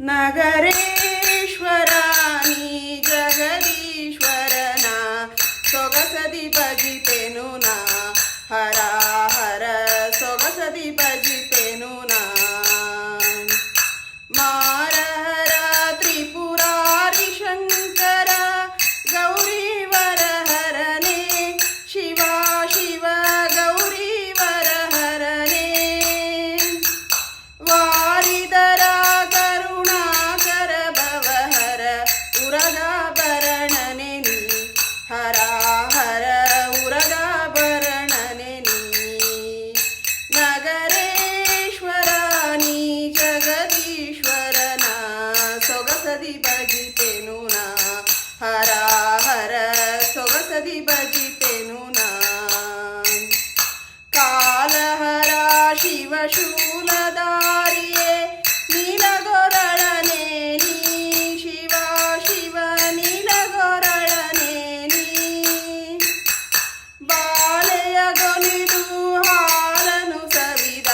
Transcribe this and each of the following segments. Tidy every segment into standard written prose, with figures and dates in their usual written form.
ನಗರೇಶ್ವರ ನೀ ಜಗದೀಶ್ವರನ ಸೊಗಸದಿ ಭಜಿಪೆನು ನಾ ಹರ ಹರ ಸೊಗಸದಿ ಭಜಿಪೆನು ನಾ ಮಾರಹರ ತ್ರಿಪುರಾರಿ ಶಂಕರ ಗೌರೀವರ ಹರನೇ ಶಿವ ಶಿವ ಗೌರೀವರ ಹರನೇ ವಾರಿದರ ಕರುಣಾಕರ ಭವಹರ ಉರಗಾಭರಣನೆ ನೀ ಹರ ಹರ ಉರಗಾಭರಣನೆ ನೀ ನಗರೇಶ್ವರ ನೀ ಜಗದೀಶ್ವರನ ಸೊಗಸದಿ ಭಜಿಪೆನು ನಾ ಹರ ಹರ ಸೊಗಸದಿ ಭಜಿಪೆನು ನಾ ಕಾಲಹರ ಶಿವಶೂಲಧಾರಿಯೇ ನೀಲಗೊರಳನೆ ನೀ ಶಿವ ಶಿವ ನೀಲಗೊರಳನೆ ನೀ ಬಾಲೆಯ ಗೊಲಿದು ಹಾಲನು ಸವಿದ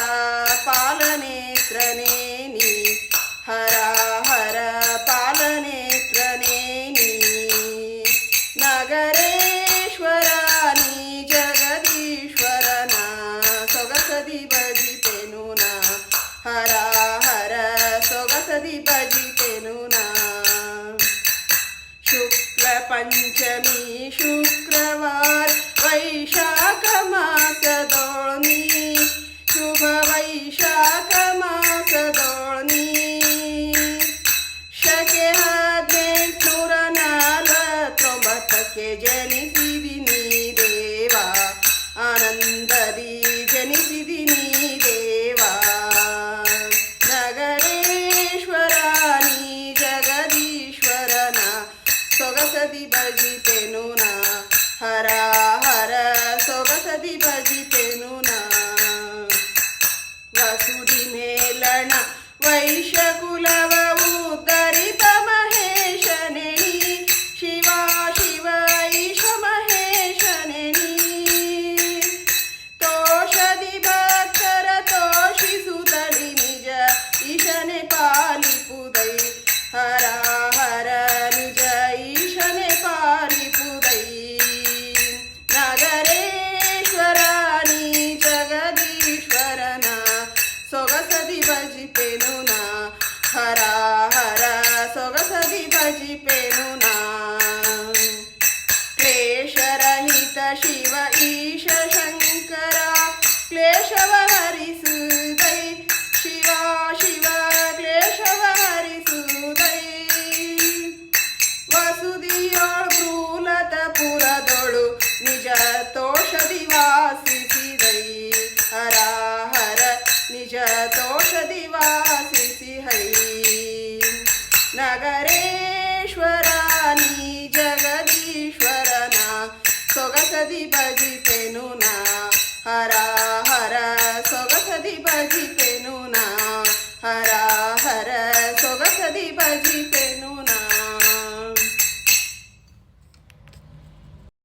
ಪಾಲನೇತ್ರನೇ ನೀ ಹರ ಹರ ಪಾಲನೇತ್ರನೇ ನೀ ನಗರೇಶ್ವರ ನೀ ಜಗದೀಶ್ವರನ ಸೊಗಸದಿ ಭಜಿಪೆನು ನಾ ಹರ ಹರ ಸೊಗಸದಿ ಭಜಿಪೆನು ನಾ ಶುಕ್ಲ ಪಂಚಮಿ ಶುಕ್ರವಾರ ವೈಶಾಖ ಮಾಸದೋಳ್ನಿ ಶುಭ ವೈಶಾಖ ಮಾಸದೋಳ್ನಿ ಶಕೆ 1849 ಜನಿಸಿದಿ ನೀ ದೇವ ಆನಂದದಿ ಜನಿಸಿದಿ ನೀ ದೇವ ನಗರೇಶ್ವರ ನೀ ಜಗದೀಶ್ವರನ ಸೊಗಸದಿ ಭಜಿಪೆನು ನಾ ಹರ ಹರ ಸೊಗಸದಿ ಭಜಿಪೆನು ನಾ ವಸುಧಿ ಮೇಲಣ ವೈಶ್ಯಕುಲವ ಉದ್ಧರಿತ ಮಹೇಶನೆ ನೀ ಶಿವ ಶಿವ ಈಶ ಮಹೇಶನೆ ನೀ ತೋಷದಿ ಭಕ್ತರ ತೋಷಿಸುತ್ತಲಿ ನಿಜ ಈಶನೆ ಪಾಲಿಪುದೈ ಹರ ಹರ ನಿಜ ಈಶನೆ ಪಾಲಿಪುದೈ ನಗರೇಶ್ವರ ನೀ ಜಗದೀಶ್ವರನ ಸೊಗಸದಿ ಭಜಿಪೆನು ನಾ ಹರ ಹರ ಸೊಗಸದಿ ಭಜಿಪೆನು ನಾ ಕ್ಲೇಶರಹಿತ ಶಿವ ಈಶ ಶಂಕರ ಕ್ಲೇಶವ ಹರಿಸುದೈ ಶಿವ ಶಿವ ಕ್ಲೇಶವ ಹರಿಸುದೈ ವಸುದಿಯೋಳ್ ಭ್ರೂಲತಪುರದೊಳು ನಿಜ ತೋಷದಿ ವಾಸಿಸಿದೈ ಹರ ಹರ ನಿಜ ತೋಷದಿ ವಾಸಿಸಿ ಹೈ ನಗರೇಶ್ವರ ನೀ ಜಗದೀಶ್ವರನ ಸೊಗಸದಿ ಭಜಿಪೆನು ನಾ ಹರ ಹರ ಸೊಗಸದಿ ಭಜಿಪೆನು